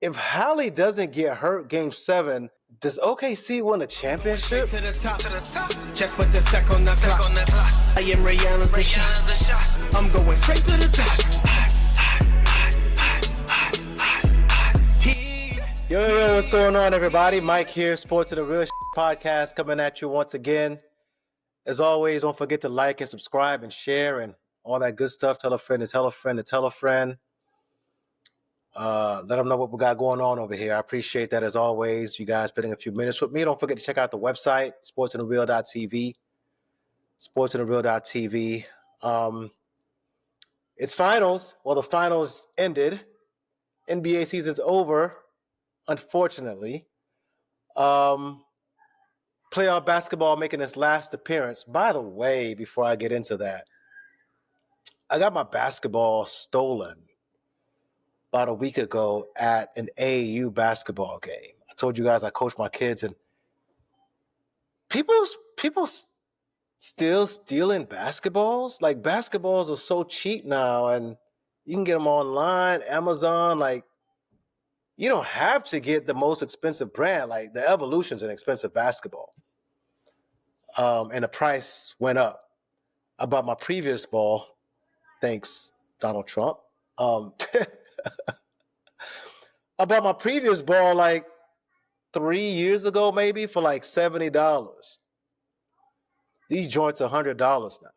If Hali doesn't get hurt game 7, does OKC win a championship? To the top. Just put the sec on the clock. I am Rihanna's a shot. I'm going straight to the top. Yo, what's going on, everybody? Mike here, Sports of the Real Podcast, coming at you once again. As always, don't forget to like and subscribe and share and all that good stuff. Tell a friend to tell a friend to tell a friend. Let them know what we got going on over here. I appreciate that as always. You guys spending a few minutes with me. Don't forget to check out the website, sportsandthereal.tv. Sportsandthereal.tv. It's finals. Well, the finals ended. NBA season's over, unfortunately. Playoff basketball making its last appearance. By the way, before I get into that, I got my basketball stolen about a week ago at an AAU basketball game. I told you guys I coach my kids, and people still stealing basketballs. Like, basketballs are so cheap now, and you can get them online, Amazon. Like, you don't have to get the most expensive brand. Like, the Evolution's an expensive basketball, and the price went up. I bought my previous ball, thanks Donald Trump. I bought my previous ball like 3 years ago, maybe, for like $70. These joints are $100 now.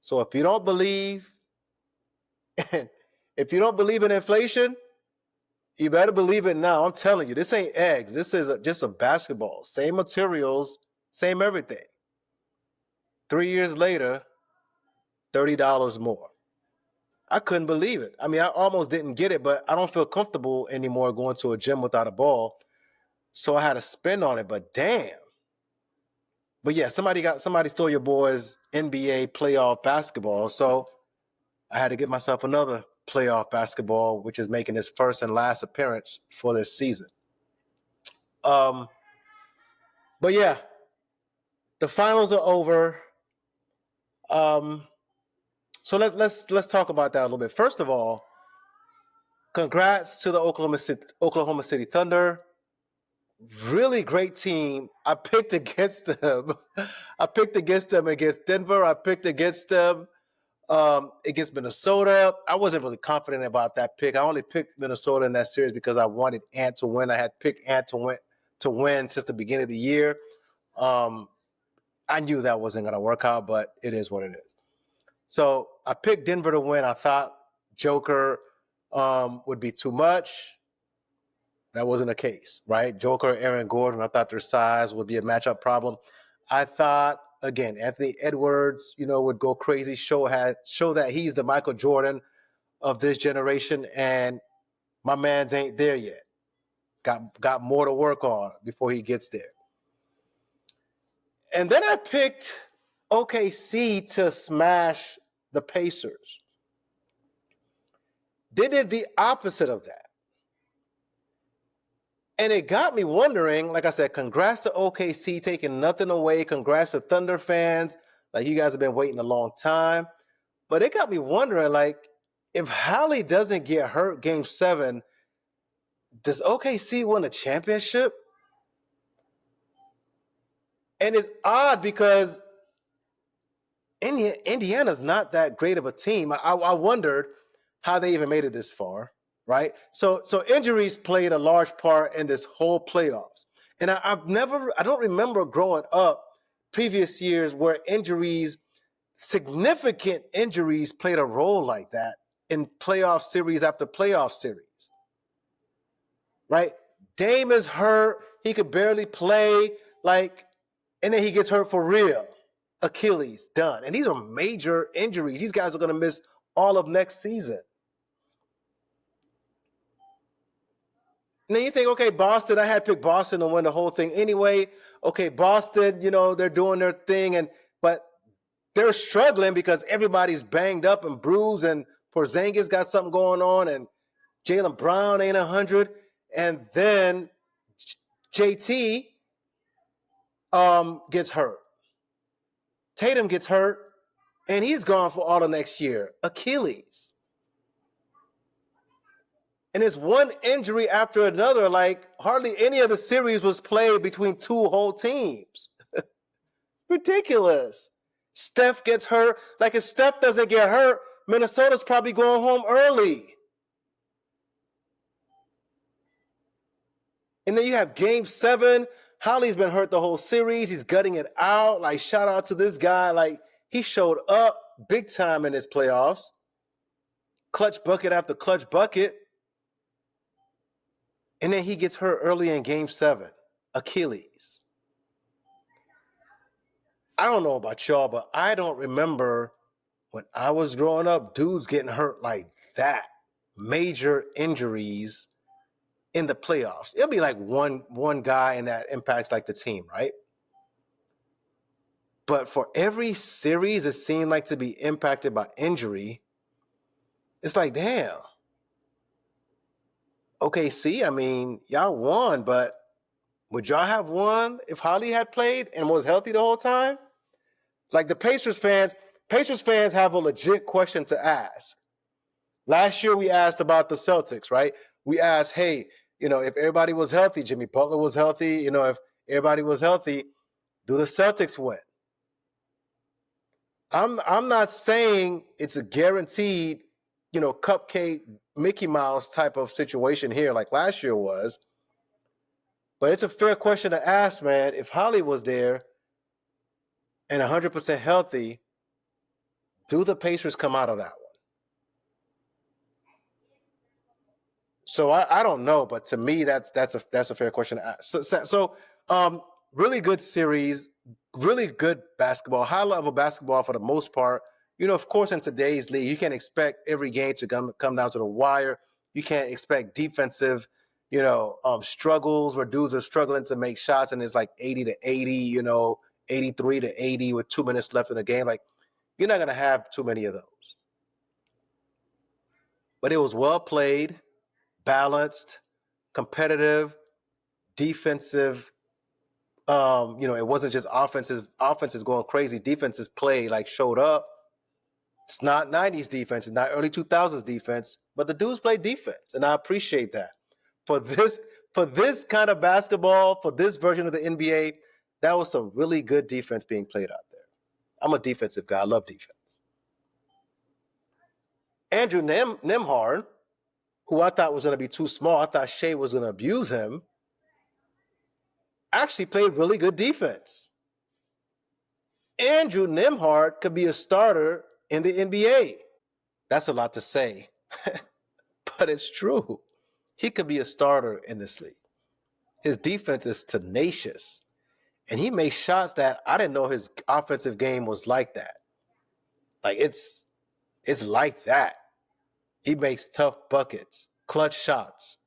So if you don't believe, in inflation, you better believe it now. I'm telling you, this ain't eggs. This is just a basketball. Same materials, same everything. 3 years later, $30 more. I couldn't believe it. I mean, I almost didn't get it, but I don't feel comfortable anymore going to a gym without a ball. So I had to spend on it, but damn. But yeah, somebody stole your boy's NBA playoff basketball. So I had to get myself another playoff basketball, which is making its first and last appearance for this season. But yeah, the finals are over. So let's talk about that a little bit. First of all, congrats to the Oklahoma City Thunder. Really great team. I picked against them. Against Denver. I picked against them against Minnesota. I wasn't really confident about that pick. I only picked Minnesota in that series because I wanted Ant to win. I had picked Ant to win since the beginning of the year. I knew that wasn't going to work out, but it is what it is. So I picked Denver to win. I thought Joker would be too much. That wasn't the case, right? Joker, Aaron Gordon, I thought their size would be a matchup problem. I thought, again, Anthony Edwards, would go crazy, show that he's the Michael Jordan of this generation, and my man's ain't there yet. Got more to work on before he gets there. And then I picked OKC to smash the Pacers. They did the opposite of that. And it got me wondering, like I said, congrats to OKC taking nothing away. Congrats to Thunder fans. Like, you guys have been waiting a long time. But it got me wondering, like, if Hali doesn't get hurt game 7, does OKC win a championship? And it's odd because Indiana's not that great of a team. I wondered how they even made it this far, right? So injuries played a large part in this whole playoffs. And I don't remember growing up previous years where significant injuries played a role like that in playoff series after playoff series, right? Dame is hurt. He could barely play, and then he gets hurt for real. Achilles, done. And these are major injuries. These guys are going to miss all of next season. And then you think, okay, Boston, I had picked Boston to win the whole thing anyway. Okay, Boston, they're doing their thing, but they're struggling because everybody's banged up and bruised, and Porzingis got something going on, and Jaylen Brown ain't 100. And then JT gets hurt. Tatum gets hurt, and he's gone for all of next year. Achilles. And it's one injury after another. Like, hardly any of the series was played between two whole teams. Ridiculous. Steph gets hurt. Like, if Steph doesn't get hurt, Minnesota's probably going home early. And then you have game 7. Hali's been hurt the whole series. He's gutting it out. Like, shout out to this guy. Like, he showed up big time in his playoffs. Clutch bucket after clutch bucket. And then he gets hurt early in game 7. Achilles. I don't know about y'all, but I don't remember when I was growing up, dudes getting hurt like that. Major injuries in the playoffs. It'll be like one guy and that impacts like the team, right? But for every series it seemed like to be impacted by injury, it's like, damn. OKC, I mean, y'all won, but would y'all have won if Hali had played and was healthy the whole time? Like, the Pacers fans have a legit question to ask. Last year we asked about the Celtics, right? We asked, hey, if everybody was healthy, Jimmy Butler was healthy, if everybody was healthy, do the Celtics win? I'm not saying it's a guaranteed, cupcake Mickey Mouse type of situation here like last year was, but it's a fair question to ask, man. If Hali was there and 100% healthy, do the Pacers come out of that one? So I don't know, but to me that's a fair question to ask. So really good series, really good basketball, high level basketball for the most part. Of course, in today's league, you can't expect every game to come down to the wire. You can't expect defensive, struggles where dudes are struggling to make shots and it's like 80-80, 83-80 with 2 minutes left in the game. Like, you're not gonna have too many of those. But it was well played, balanced, competitive, defensive. It wasn't just offenses going crazy. Defenses play, like, showed up. It's not 90s defense, it's not early 2000s defense, but the dudes play defense, and I appreciate that. For this kind of basketball, for this version of the NBA, that was some really good defense being played out there. I'm a defensive guy. I love defense. Andrew Nembhard, who I thought was going to be too small, I thought Shea was going to abuse him, actually played really good defense. Andrew Nembhard could be a starter in the NBA. That's a lot to say, but it's true. He could be a starter in this league. His defense is tenacious, and he makes shots that I didn't know his offensive game was like that. Like, it's like that. He makes tough buckets, clutch shots.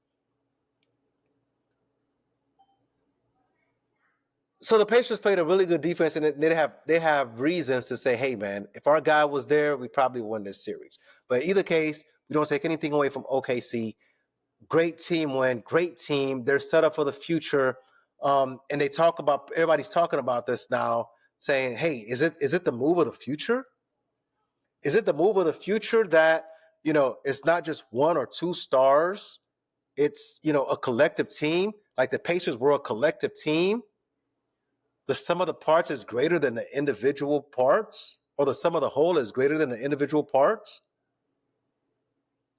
So the Pacers played a really good defense, and they have reasons to say, hey, man, if our guy was there, we probably won this series. But in either case, we don't take anything away from OKC. Great team win, great team. They're set up for the future. And everybody's talking about this now, saying, hey, is it the move of the future? Is it the move of the future that, it's not just one or two stars? It's, a collective team. Like, the Pacers were a collective team. The sum of the parts is greater than the individual parts, or the sum of the whole is greater than the individual parts.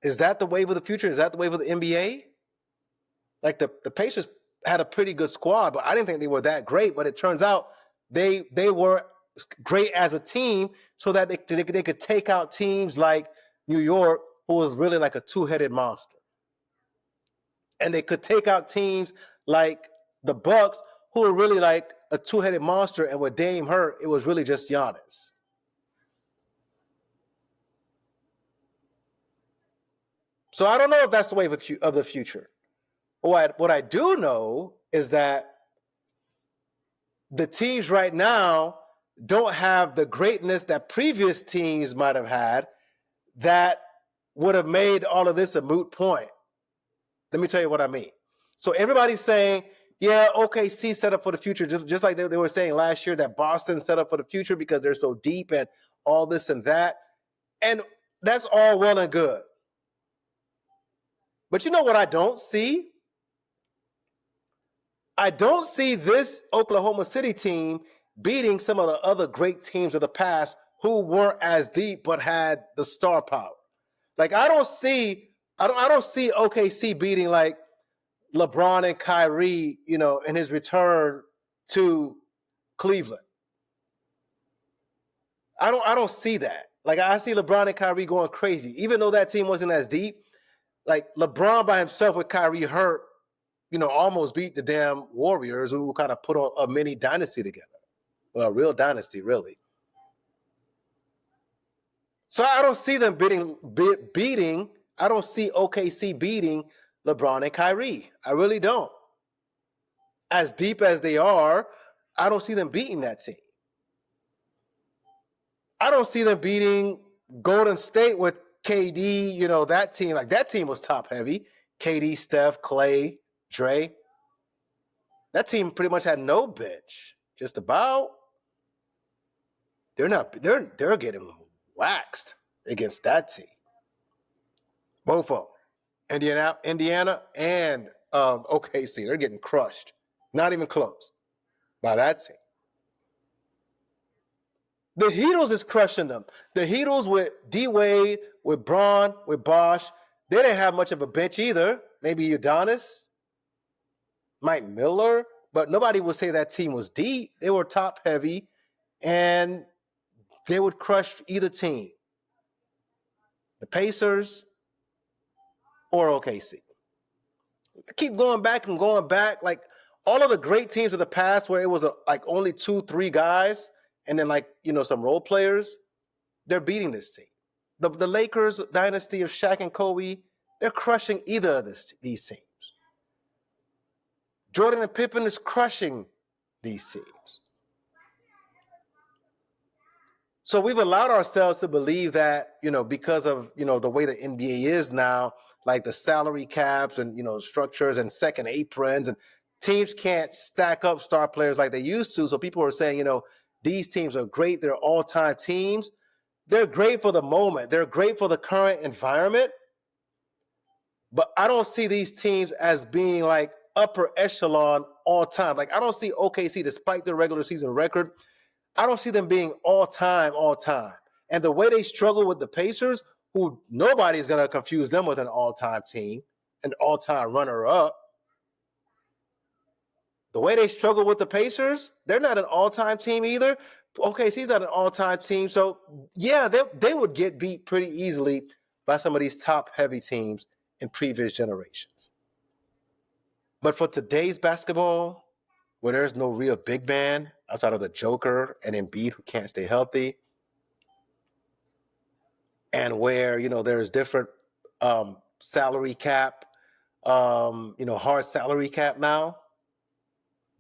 Is that the wave of the future? Is that the wave of the NBA? Like, the Pacers had a pretty good squad, but I didn't think they were that great. But it turns out they were great as a team, so that they could take out teams like New York, who was really like a two-headed monster. And they could take out teams like the Bucks, who were really like a two-headed monster, and with Dame hurt, it was really just Giannis. So I don't know if that's the wave of the future. What I do know is that the teams right now don't have the greatness that previous teams might have had that would have made all of this a moot point. Let me tell you what I mean. So everybody's saying, yeah, OKC set up for the future, just like they were saying last year that Boston set up for the future because they're so deep and all this and that. And that's all well and good. But you know what I don't see? I don't see this Oklahoma City team beating some of the other great teams of the past who weren't as deep but had the star power. Like I don't see OKC beating like LeBron and Kyrie, in his return to Cleveland. I don't see that. Like I see LeBron and Kyrie going crazy, even though that team wasn't as deep. Like LeBron by himself with Kyrie hurt, almost beat the damn Warriors, who kind of put on a mini dynasty together, well, a real dynasty, really. So I don't see them beating. I don't see OKC beating LeBron and Kyrie. I really don't. As deep as they are, I don't see them beating that team. I don't see them beating Golden State with KD, that team. Like that team was top heavy. KD, Steph, Clay, Dre. That team pretty much had no bench. Just about. They're getting waxed against that team. Both of them. Indiana and OKC. They're getting crushed. Not even close by that team. The Heatles is crushing them. The Heatles with D-Wade, with Braun, with Bosh, they didn't have much of a bench either. Maybe Udonis, Mike Miller, but nobody would say that team was deep. They were top heavy, and they would crush either team. The Pacers or OKC. I keep going back and going back. Like all of the great teams of the past where it was like only 2-3 guys, and then some role players, they're beating this team. The Lakers dynasty of Shaq and Kobe, they're crushing either of these teams. Jordan and Pippen is crushing these teams. So we've allowed ourselves to believe that, because of, the way the NBA is now, like the salary caps and, structures and second aprons, and teams can't stack up star players like they used to. So people are saying, these teams are great. They're all-time teams. They're great for the moment. They're great for the current environment. But I don't see these teams as being like upper echelon all time. Like I don't see OKC, despite their regular season record, I don't see them being all time. And the way they struggle with the Pacers, who nobody's going to confuse them with an all-time team, an all-time runner-up. The way they struggle with the Pacers, they're not an all-time team either. OKC's not an all-time team. So, yeah, they would get beat pretty easily by some of these top-heavy teams in previous generations. But for today's basketball, where there's no real big man outside of the Joker and Embiid who can't stay healthy, and where, there's different salary cap, hard salary cap now,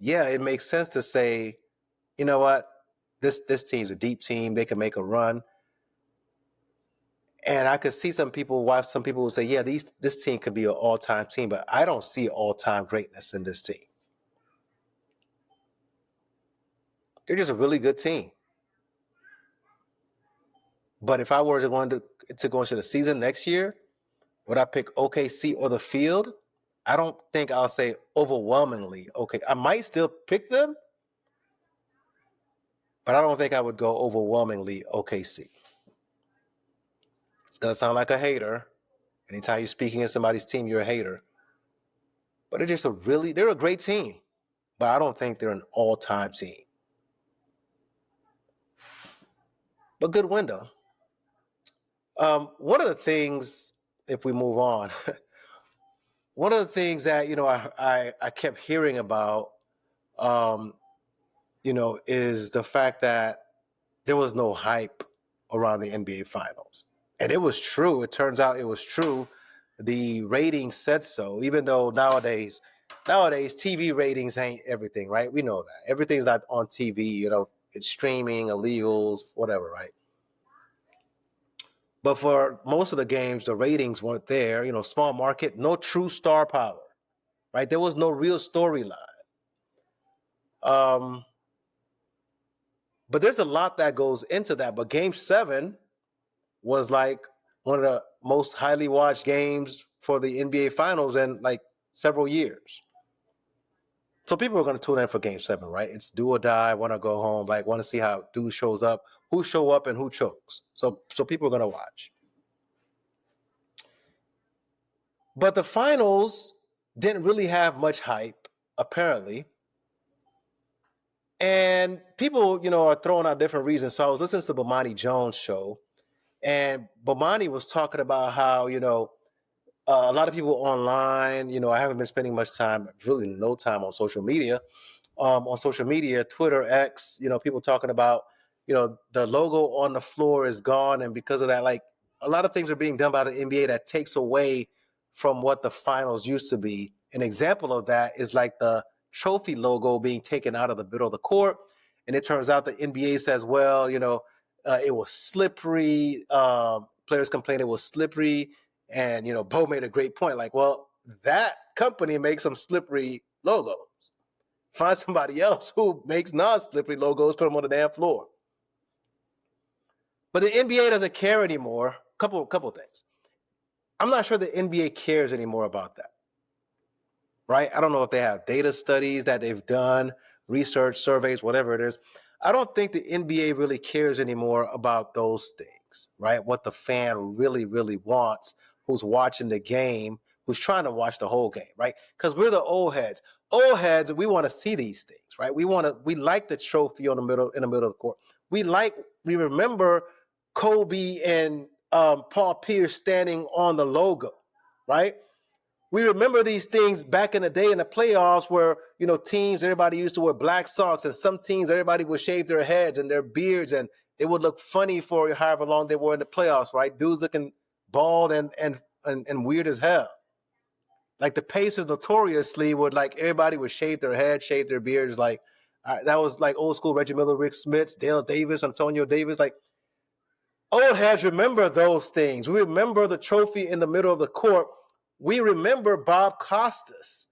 yeah, it makes sense to say, you know what, this team's a deep team. They can make a run. And I could see why some people would say, yeah, this team could be an all-time team, but I don't see all-time greatness in this team. They're just a really good team. But if I were to go into the season next year, would I pick OKC or the field? I don't think I'll say overwhelmingly okay. I might still pick them, but I don't think I would go overwhelmingly OKC. It's going to sound like a hater. Anytime you're speaking of somebody's team, you're a hater. But they're a great team, but I don't think they're an all-time team. But good window. One of the things, if we move on, one of the things that, I kept hearing about, is the fact that there was no hype around the NBA Finals. And it was true. It turns out it was true. The ratings said so, even though nowadays TV ratings ain't everything, right? We know that. Everything's not on TV, it's streaming, illegals, whatever, right? But for most of the games, the ratings weren't there. Small market, no true star power, right? There was no real storyline. But there's a lot that goes into that. But Game 7 was like one of the most highly watched games for the NBA Finals in like several years. So people are going to tune in for Game 7, right? It's do or die, want to go home, like want to see how dude shows up, who show up and who chokes. So people are going to watch. But the finals didn't really have much hype, apparently. And people, are throwing out different reasons. So I was listening to Bomani Jones' show, and Bomani was talking about how, a lot of people online, I haven't been spending much time, really no time on social media. Twitter, X, people talking about, the logo on the floor is gone. And because of that, like a lot of things are being done by the NBA that takes away from what the finals used to be. An example of that is like the trophy logo being taken out of the middle of the court. And it turns out the NBA says, well, it was slippery. Players complained it was slippery. And, Bo made a great point. Like, well, that company makes some slippery logos. Find somebody else who makes non-slippery logos, put them on the damn floor. But the NBA doesn't care anymore. Couple things. I'm not sure the NBA cares anymore about that. Right? I don't know if they have data studies that they've done, research, surveys, whatever it is. I don't think the NBA really cares anymore about those things, right? What the fan really, really wants, who's watching the game, who's trying to watch the whole game, right? Because we're the old heads. Old heads, we want to see these things, right? We like the trophy in the middle of the court. We remember Kobe and Paul Pierce standing on the logo, right? We remember these things back in the day in the playoffs where, teams, everybody used to wear black socks, and some teams, everybody would shave their heads and their beards, and they would look funny for however long they were in the playoffs, right? Dudes looking bald and weird as hell. Like the Pacers notoriously would, like, everybody would shave their head, shave their beards. Like that was like old school Reggie Miller, Rick Smits, Dale Davis, Antonio Davis. Like old heads remember those things. We remember the trophy in the middle of the court. We remember Bob Costas,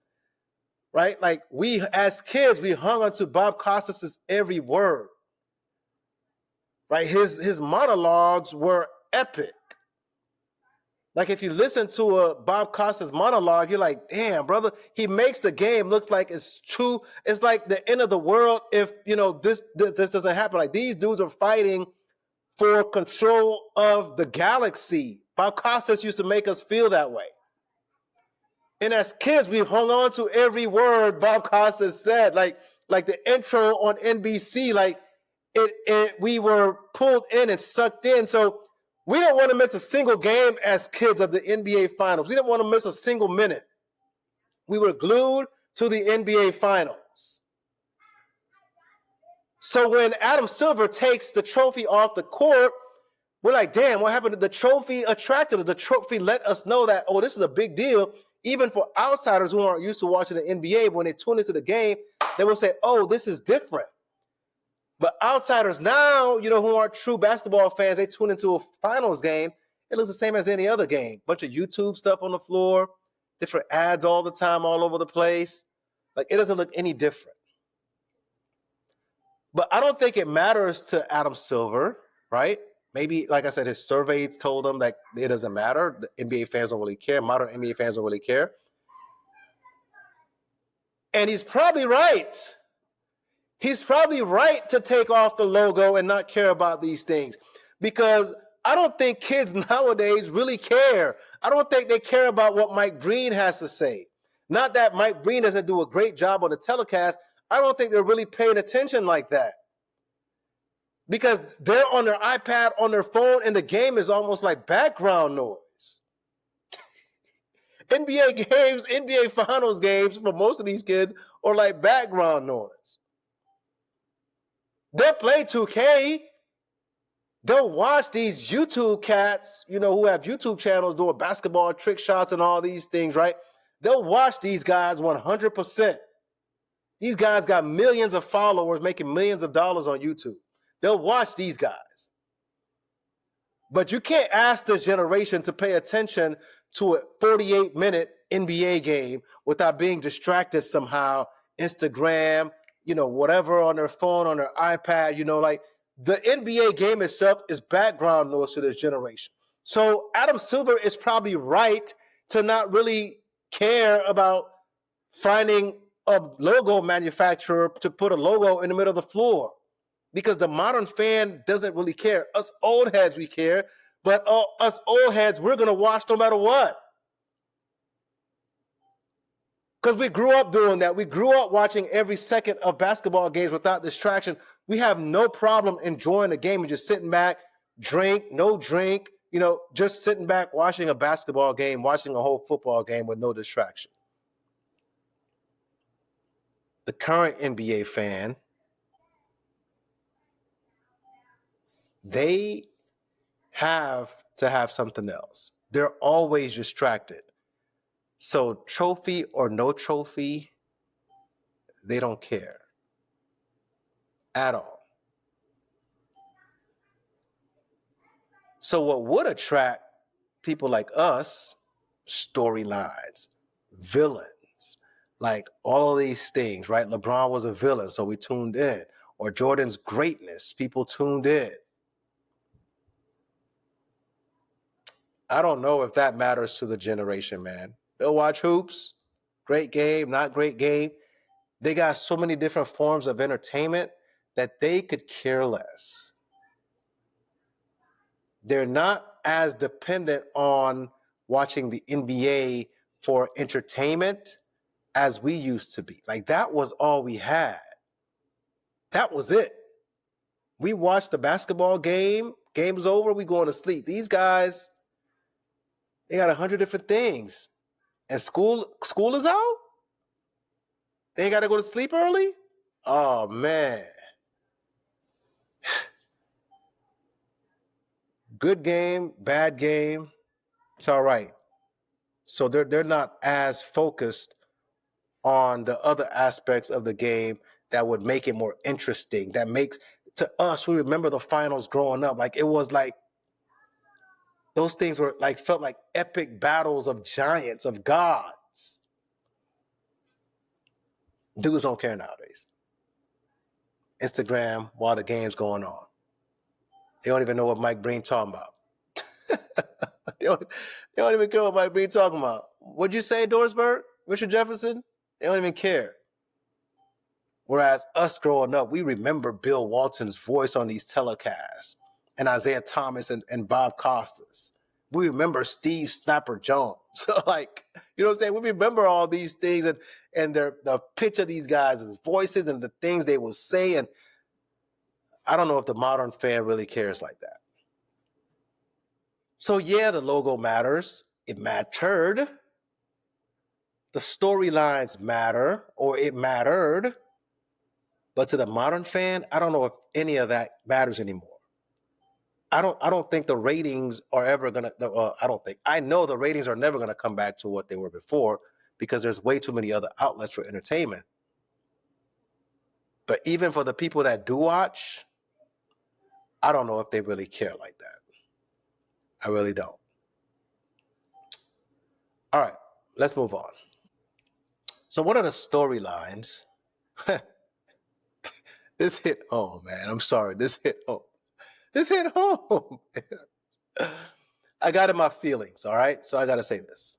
right? Like we, as kids, we hung on to Bob Costas's every word, right? His monologues were epic. Like if you listen to a Bob Costas monologue, you're like, damn, brother, he makes the game looks like it's true. It's like the end of the world if, this doesn't happen. Like these dudes are fighting for control of the galaxy. Bob Costas used to make us feel that way. And as kids, we hung on to every word Bob Costas said, like the intro on NBC, like we were pulled in and sucked in. So we didn't want to miss a single game as kids of the NBA Finals. We didn't want to miss a single minute. We were glued to the NBA Finals. So when Adam Silver takes the trophy off the court, we're like, damn, what happened? The trophy attracted us. The trophy let us know that, oh, this is a big deal. Even for outsiders who aren't used to watching the NBA, when they tune into the game, they will say, oh, this is different. But outsiders now, who aren't true basketball fans, they tune into a finals game. It looks the same as any other game. Bunch of YouTube stuff on the floor, different ads all the time, all over the place. Like, it doesn't look any different. But I don't think it matters to Adam Silver, right? Maybe, like I said, his surveys told him that it doesn't matter. The NBA fans don't really care. Modern NBA fans don't really care. And he's probably right. He's probably right to take off the logo and not care about these things. Because I don't think kids nowadays really care. I don't think they care about what Mike Breen has to say. Not that Mike Breen doesn't do a great job on the telecast. I don't think they're really paying attention like that. Because they're on their iPad, on their phone, and the game is almost like background noise. NBA games, NBA Finals games for most of these kids are like background noise. They'll play 2K. They'll watch these YouTube cats, who have YouTube channels doing basketball trick shots and all these things, right? They'll watch these guys 100%. These guys got millions of followers making millions of dollars on YouTube. They'll watch these guys. But you can't ask this generation to pay attention to a 48-minute NBA game without being distracted somehow. Instagram, whatever on their phone, on their iPad, like the NBA game itself is background noise to this generation. So Adam Silver is probably right to not really care about finding a logo manufacturer to put a logo in the middle of the floor, because the modern fan doesn't really care. Us old heads, we care, but us old heads, we're going to watch no matter what. Because we grew up doing that. We grew up watching every second of basketball games without distraction. We have no problem enjoying the game and just sitting back, no drink, just sitting back, watching a basketball game, watching a whole football game with no distraction. The current NBA fan, they have to have something else. They're always distracted. So trophy or no trophy, they don't care at all. So what would attract people like us, storylines, villains, like all of these things, right? LeBron was a villain, so we tuned in. Or Jordan's greatness, people tuned in. I don't know if that matters to the generation, man. They'll watch hoops, great game, not great game. They got so many different forms of entertainment that they could care less. They're not as dependent on watching the NBA for entertainment as we used to be. Like, that was all we had. That was it. We watched the basketball game, game was over, we going to sleep. These guys, they got 100 different things. And school is out? They ain't got to go to sleep early? Oh, man. Good game, bad game, it's all right. So they're not as focused on the other aspects of the game that would make it more interesting. That makes, to us, we remember the finals growing up. Like, it was like, those things were like, felt like epic battles of giants, of gods. Dudes don't care nowadays. Instagram while the game's going on. They don't even know what Mike Breen talking about. they don't even care what Mike Breen talking about. What'd you say, Dorsberg? Richard Jefferson? They don't even care. Whereas us growing up, we remember Bill Walton's voice on these telecasts, and Isaiah Thomas and Bob Costas. We remember Steve Snapper Jones. So, like, you know what I'm saying? We remember all these things and the pitch of these guys' voices and the things they will say. And I don't know if the modern fan really cares like that. So, yeah, the logo matters. It mattered. The storylines matter, or it mattered. But to the modern fan, I don't know if any of that matters anymore. I don't think the ratings are ever going to, I know the ratings are never going to come back to what they were before, because there's way too many other outlets for entertainment. But even for the people that do watch, I don't know if they really care like that. I really don't. All right, let's move on. So one of the storylines, this hit home, man. I'm sorry, this hit home. This hit home. I got in my feelings, all right? So I got to say this.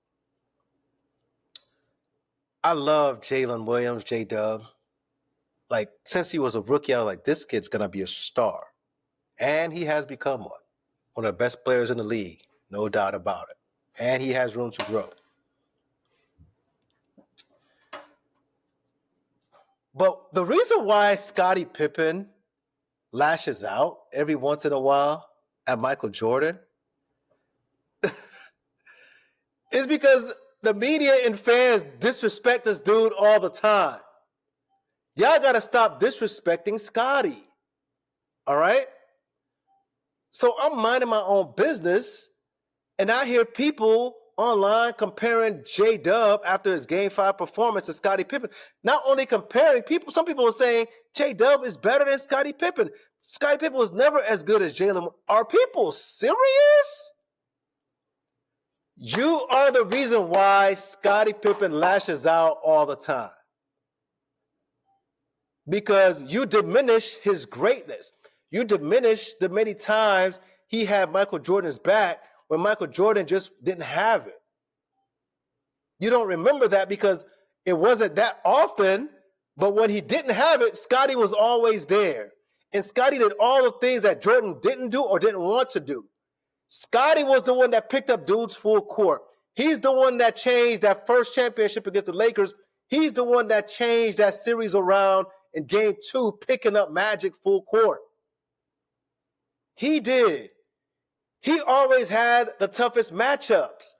I love Jalen Williams, J-Dub. Like, since he was a rookie, I was like, this kid's going to be a star. And he has become one. One of the best players in the league, no doubt about it. And he has room to grow. But the reason why Scottie Pippen lashes out every once in a while at Michael Jordan is because the media and fans disrespect this dude all the time. Y'all got to stop disrespecting Scottie. All right? So I'm minding my own business, and I hear people online comparing J-Dub after his Game 5 performance to Scottie Pippen. Not only comparing, some people are saying J-Dub is better than Scottie Pippen. Scottie Pippen was never as good as Jalen. Are people serious? You are the reason why Scottie Pippen lashes out all the time. Because you diminish his greatness. You diminish the many times he had Michael Jordan's back when Michael Jordan just didn't have it. You don't remember that because it wasn't that often, but when he didn't have it, Scottie was always there. And Scottie did all the things that Jordan didn't do or didn't want to do. Scottie was the one that picked up dudes full court. He's the one that changed that first championship against the Lakers. He's the one that changed that series around in game 2, picking up Magic full court. He did. He always had the toughest matchups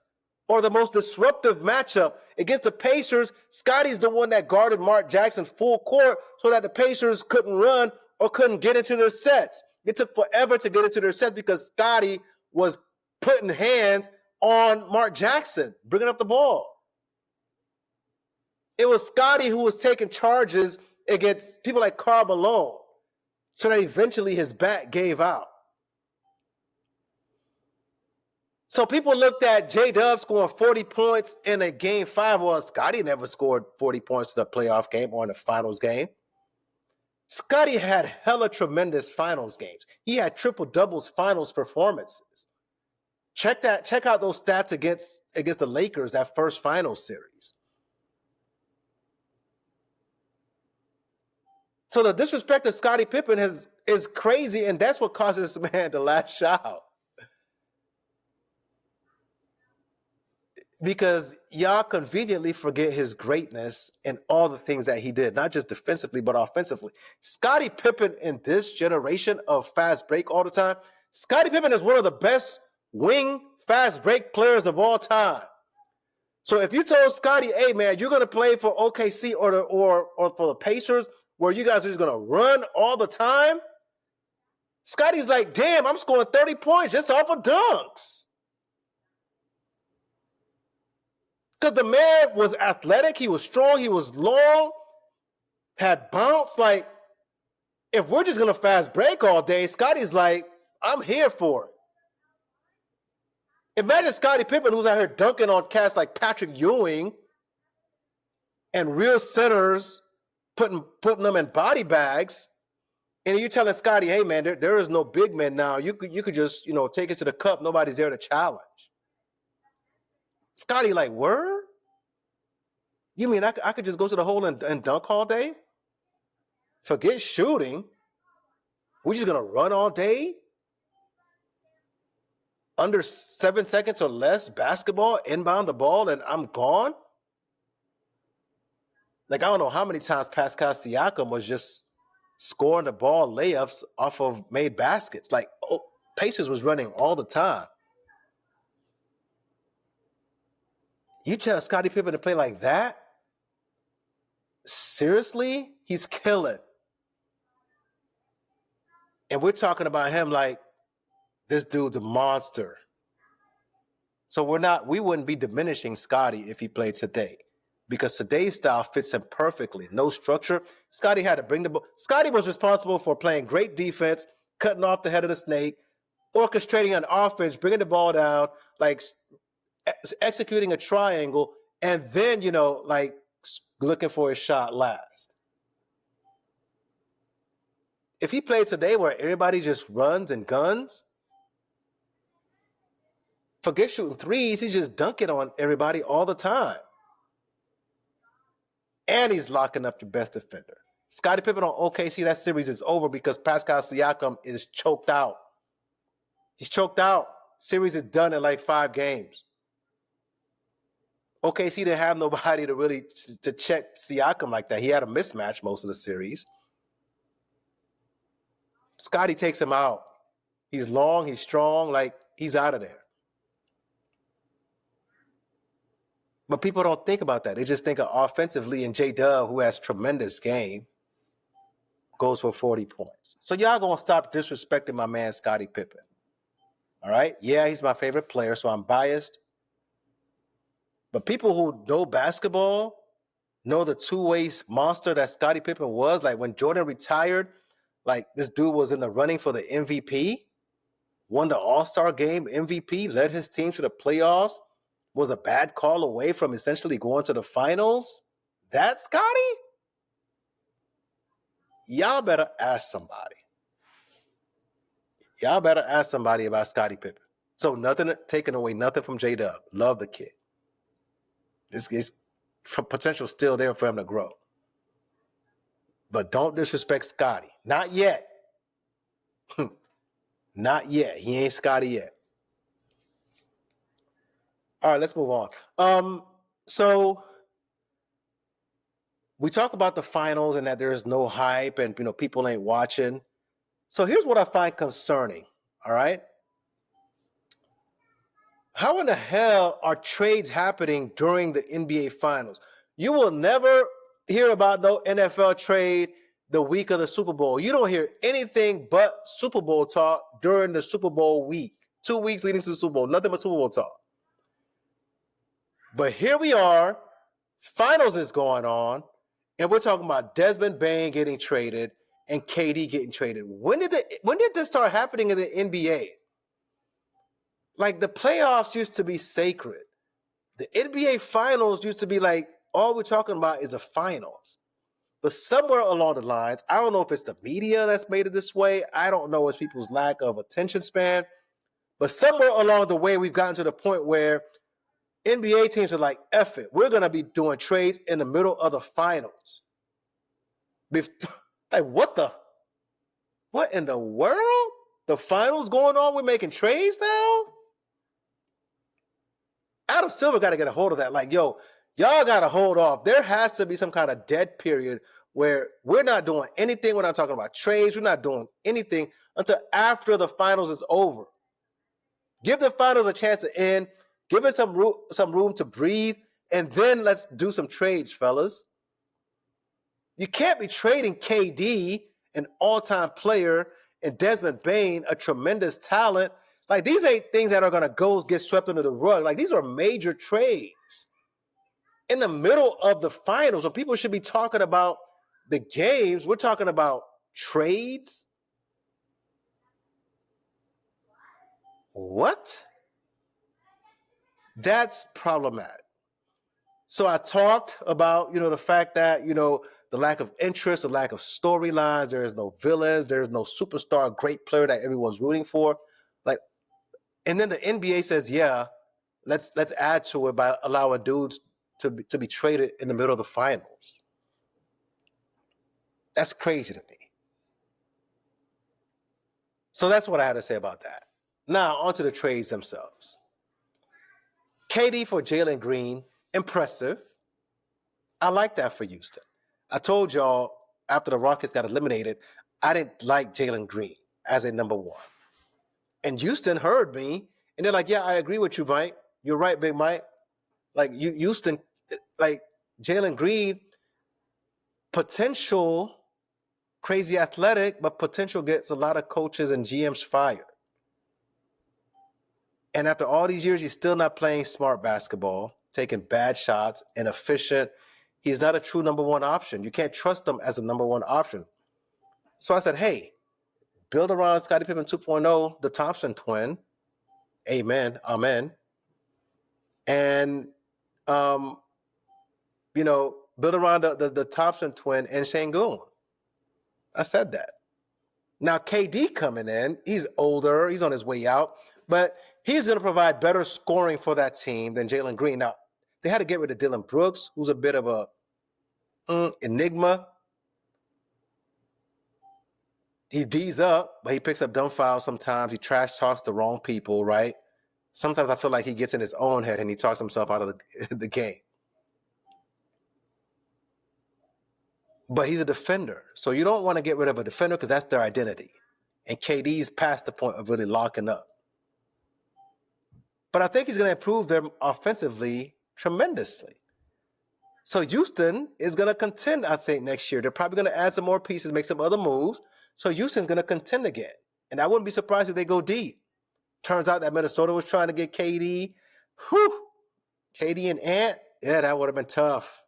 or the most disruptive matchup. Against the Pacers, Scottie's the one that guarded Mark Jackson full court so that the Pacers couldn't run or couldn't get into their sets. It took forever to get into their sets because Scottie was putting hands on Mark Jackson, bringing up the ball. It was Scottie who was taking charges against people like Karl Malone so that eventually his back gave out. So people looked at J-Dub scoring 40 points in a game 5. Well, Scottie never scored 40 points in a playoff game or in a finals game. Scottie had hella tremendous finals games. He had triple-doubles finals performances. Check out those stats against the Lakers, that first finals series. So the disrespect of Scottie Pippen is crazy, and that's what causes this man to lash out. Because y'all conveniently forget his greatness and all the things that he did, not just defensively, but offensively. Scottie Pippen in this generation of fast break all the time, Scottie Pippen is one of the best wing fast break players of all time. So if you told Scottie, hey, man, you're going to play for OKC or for the Pacers where you guys are just going to run all the time, Scottie's like, damn, I'm scoring 30 points just off of dunks. Because the man was athletic, he was strong, he was long, had bounce. Like, if we're just going to fast break all day, Scottie's like, I'm here for it. Imagine Scottie Pippen, who's out here dunking on cats like Patrick Ewing and real centers, putting them in body bags. And you're telling Scottie, hey, man, there is no big man now. You could just, take it to the cup. Nobody's there to challenge. Scottie like, word? You mean I could just go to the hole and dunk all day? Forget shooting. We're just going to run all day? Under 7 seconds or less, basketball, inbound the ball, and I'm gone? Like, I don't know how many times Pascal Siakam was just scoring the ball layups off of made baskets. Like, Pacers was running all the time. You tell Scottie Pippen to play like that? Seriously? He's killing. And we're talking about him like this dude's a monster. So we wouldn't be diminishing Scottie if he played today because today's style fits him perfectly. No structure. Scottie had to bring the ball. Scottie was responsible for playing great defense, cutting off the head of the snake, orchestrating an offense, bringing the ball down, like executing a triangle, and then, like looking for his shot last. If he played today where everybody just runs and guns, forget shooting threes, he's just dunking on everybody all the time. And he's locking up your best defender. Scottie Pippen on OKC, that series is over because Pascal Siakam is choked out. He's choked out. Series is done in like 5 games. OKC didn't have nobody to really to check Siakam like that. He had a mismatch most of the series. Scottie takes him out. He's long, he's strong, like he's out of there. But people don't think about that. They just think of offensively, and J-Dub, who has tremendous game, goes for 40 points. So y'all gonna stop disrespecting my man Scottie Pippen. All right? Yeah, he's my favorite player, so I'm biased. But people who know basketball know the two-way monster that Scottie Pippen was. Like when Jordan retired, like this dude was in the running for the MVP, won the All-Star game MVP, led his team to the playoffs, was a bad call away from essentially going to the finals. That's Scottie? Y'all better ask somebody. Y'all better ask somebody about Scottie Pippen. So taking away nothing from J-Dub. Love the kid. It's potential still there for him to grow. But don't disrespect Scottie. Not yet. Not yet. He ain't Scottie yet. All right, let's move on. So we talk about the finals and that there is no hype and people ain't watching. So here's what I find concerning. All right. How in the hell are trades happening during the NBA finals? You will never hear about no NFL trade the week of the Super Bowl. You don't hear anything but Super Bowl talk during the Super Bowl week. 2 weeks leading to the Super Bowl, nothing but Super Bowl talk. But here we are, finals is going on, and we're talking about Desmond Bane getting traded and KD getting traded. When did this start happening in the NBA? Like, the playoffs used to be sacred. The NBA finals used to be like, all we're talking about is the finals. But somewhere along the lines, I don't know if it's the media that's made it this way. I don't know it's people's lack of attention span. But somewhere along the way, we've gotten to the point where NBA teams are like, F it. We're going to be doing trades in the middle of the finals. Like, what in the world? The finals going on? We're making trades now? Adam Silver got to get a hold of that. Like, yo, y'all got to hold off. There has to be some kind of dead period where we're not doing anything. We're not talking about trades. We're not doing anything until after the finals is over. Give the finals a chance to end. Give it some room to breathe. And then let's do some trades, fellas. You can't be trading KD, an all-time player, and Desmond Bane, a tremendous talent. Like, these ain't things that are going to go get swept under the rug. Like, these are major trades. In the middle of the finals, when people should be talking about the games, we're talking about trades? What? That's problematic. So I talked about, the fact that, the lack of interest, the lack of storylines, there is no villains, there is no superstar, great player that everyone's rooting for. Like, and then the NBA says, yeah, let's add to it by allowing dudes to be traded in the middle of the finals. That's crazy to me. So that's what I had to say about that. Now, on to the trades themselves. KD for Jalen Green, impressive. I like that for Houston. I told y'all after the Rockets got eliminated, I didn't like Jalen Green as a number one. And Houston heard me, and they're like, yeah, I agree with you, Mike. You're right, Big Mike. Like, Houston, like, Jalen Green, potential, crazy athletic, but potential gets a lot of coaches and GMs fired. And after all these years, he's still not playing smart basketball, taking bad shots, inefficient. He's not a true number one option. You can't trust him as a number one option. So I said, hey, build around Scottie Pippen 2.0, the Thompson twin. Amen. Amen. And, build around the Thompson twin and Şengün. I said that. Now, KD coming in, he's older. He's on his way out. But he's going to provide better scoring for that team than Jalen Green. Now, they had to get rid of Dylan Brooks, who's a bit of a enigma. He D's up, but he picks up dumb fouls sometimes. He trash talks the wrong people, right? Sometimes I feel like he gets in his own head and he talks himself out of the game. But he's a defender. So you don't want to get rid of a defender because that's their identity. And KD's past the point of really locking up. But I think he's going to improve them offensively tremendously. So Houston is going to contend, I think, next year. They're probably going to add some more pieces, make some other moves. So Houston's going to contend again. And I wouldn't be surprised if they go deep. Turns out that Minnesota was trying to get KD. Whew. KD and Ant. Yeah, that would have been tough.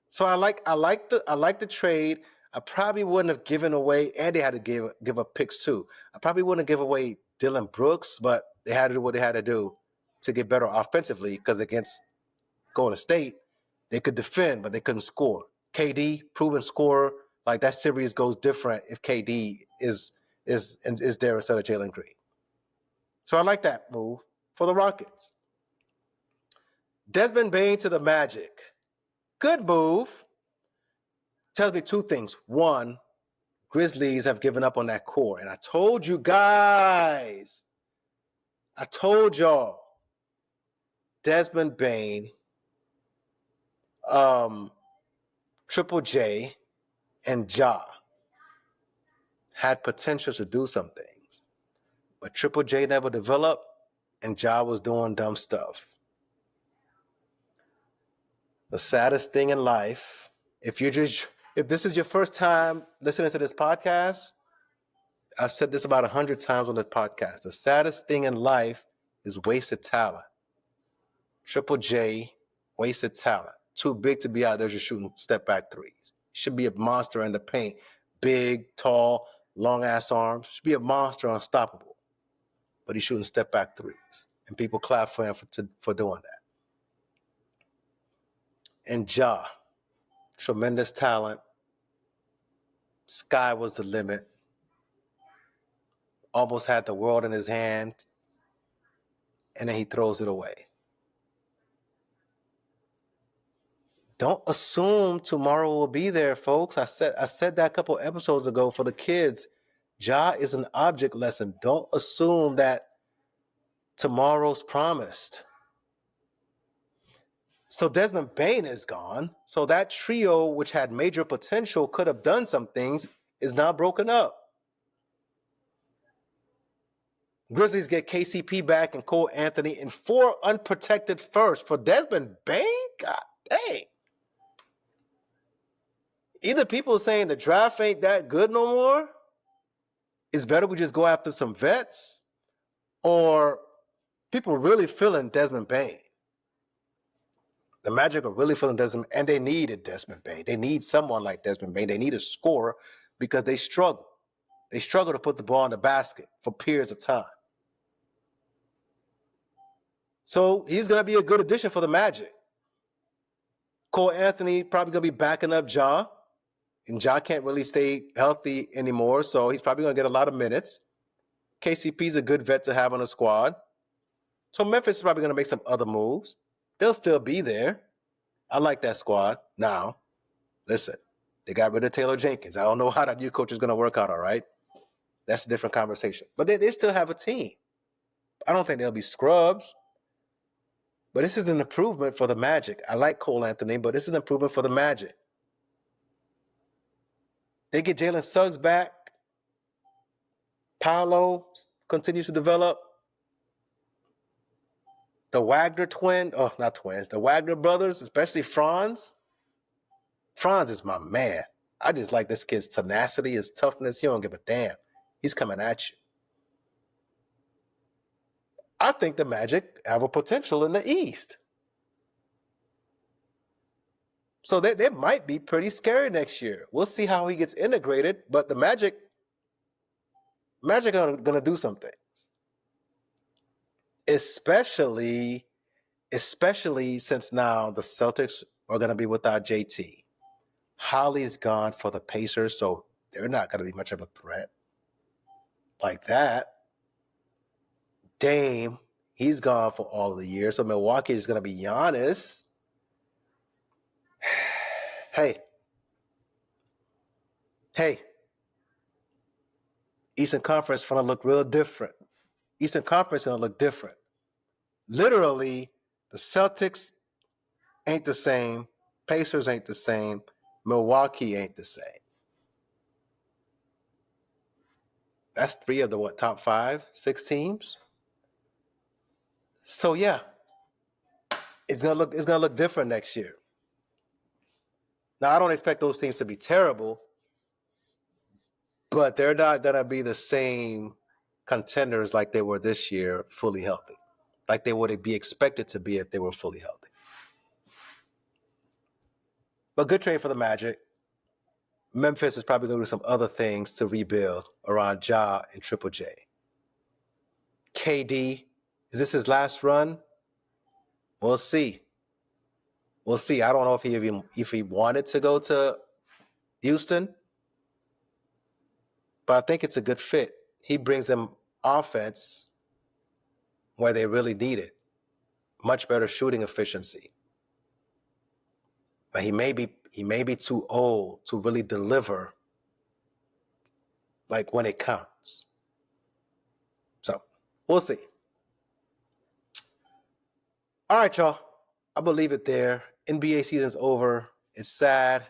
So I like the trade. I probably wouldn't have given away, and they had to give up picks too. I probably wouldn't have given away Dylan Brooks, but they had to do what they had to do to get better offensively because against Golden State, they could defend, but they couldn't score. KD, proven scorer, like that series goes different if KD is there instead of Jalen Green. So I like that move for the Rockets. Desmond Bane to the Magic. Good move. Tells me two things. One, Grizzlies have given up on that core. And I told you guys, I told y'all, Desmond Bane, Triple J, and Ja had potential to do some things. But Triple J never developed, and Ja was doing dumb stuff. The saddest thing in life, if this is your first time listening to this podcast, I've said this about 100 times on this podcast. The saddest thing in life is wasted talent. Triple J, wasted talent. Too big to be out there just shooting step back threes. Should be a monster in the paint. Big, tall, long ass arms. Should be a monster, unstoppable. But he's shooting step back threes. And people clap for him for doing that. And Ja, tremendous talent. Sky was the limit. Almost had the world in his hand. And then he throws it away. Don't assume tomorrow will be there, folks. I said that a couple episodes ago for the kids. Ja is an object lesson. Don't assume that tomorrow's promised. So Desmond Bane is gone. So that trio, which had major potential, could have done some things, is now broken up. Grizzlies get KCP back and Cole Anthony in 4 unprotected firsts for Desmond Bane? God dang. Either people saying the draft ain't that good no more, it's better we just go after some vets, or people really feeling Desmond Bane. The Magic are really feeling Desmond, and they needed Desmond Bane. They need someone like Desmond Bane. They need a scorer because they struggle. They struggle to put the ball in the basket for periods of time. So he's going to be a good addition for the Magic. Cole Anthony probably going to be backing up Ja, and Ja can't really stay healthy anymore, so he's probably going to get a lot of minutes. KCP's a good vet to have on the squad. So Memphis is probably going to make some other moves. They'll still be there. I like that squad. Now, listen, they got rid of Taylor Jenkins. I don't know how that new coach is going to work out, all right? That's a different conversation. But they still have a team. I don't think they'll be scrubs. But this is an improvement for the Magic. I like Cole Anthony, but this is an improvement for the Magic. They get Jalen Suggs back. Paolo continues to develop. The Wagner the Wagner brothers, especially Franz. Franz is my man. I just like this kid's tenacity, his toughness. He don't give a damn. He's coming at you. I think the Magic have a potential in the East. So they might be pretty scary next year. We'll see how he gets integrated, but the Magic are going to do something. Especially since now the Celtics are going to be without JT. Hali's gone for the Pacers, so they're not going to be much of a threat like that. Dame, he's gone for all of the year, so Milwaukee is going to be Giannis. Hey. Eastern Conference is going to look real different. Eastern Conference is going to look different. Literally, the Celtics ain't the same. Pacers ain't the same. Milwaukee ain't the same. That's 3 of the top 5, 6 teams. So yeah, it's gonna look different next year. Now I don't expect those teams to be terrible, but they're not gonna be the same contenders like they were this year, fully healthy, like they would be expected to be if they were fully healthy. But good trade for the Magic. Memphis is probably going to do some other things to rebuild around Ja and Triple J. KD, is this his last run? We'll see. I don't know if he wanted to go to Houston, but I think it's a good fit. He brings them offense where they really need it. Much better shooting efficiency. But he may be too old to really deliver like when it counts. So we'll see. All right, y'all. I will leave it there. NBA season's over. It's sad.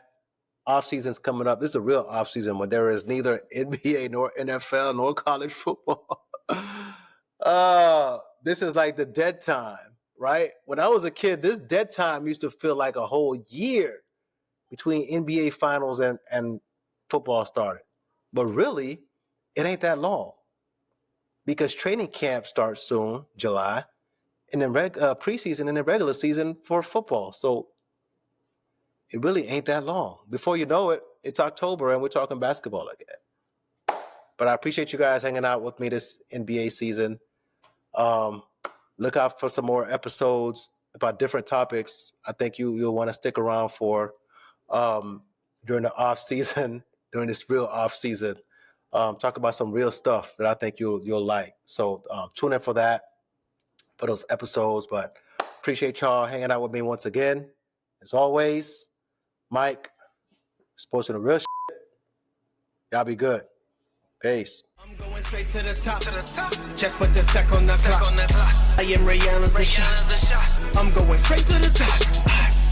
Off season's coming up. This is a real off season when there is neither NBA nor NFL nor college football. This is like the dead time, right? When I was a kid, this dead time used to feel like a whole year between NBA finals and football started. But really, it ain't that long because training camp starts soon, July, and then preseason and then regular season for football. So it really ain't that long. Before you know it, it's October and we're talking basketball again. But I appreciate you guys hanging out with me this NBA season. Look out for some more episodes about different topics. I think you'll want to stick around for during the off season, during this real off season. Talk about some real stuff that I think you'll like. So tune in for that, for those episodes. But appreciate y'all hanging out with me once again. As always, Mike, posting the real shit. Y'all be good. Peace. I'm going straight to the top. Just put the stack on the clock. I am Ray Allen's a shot. I'm going straight to the top.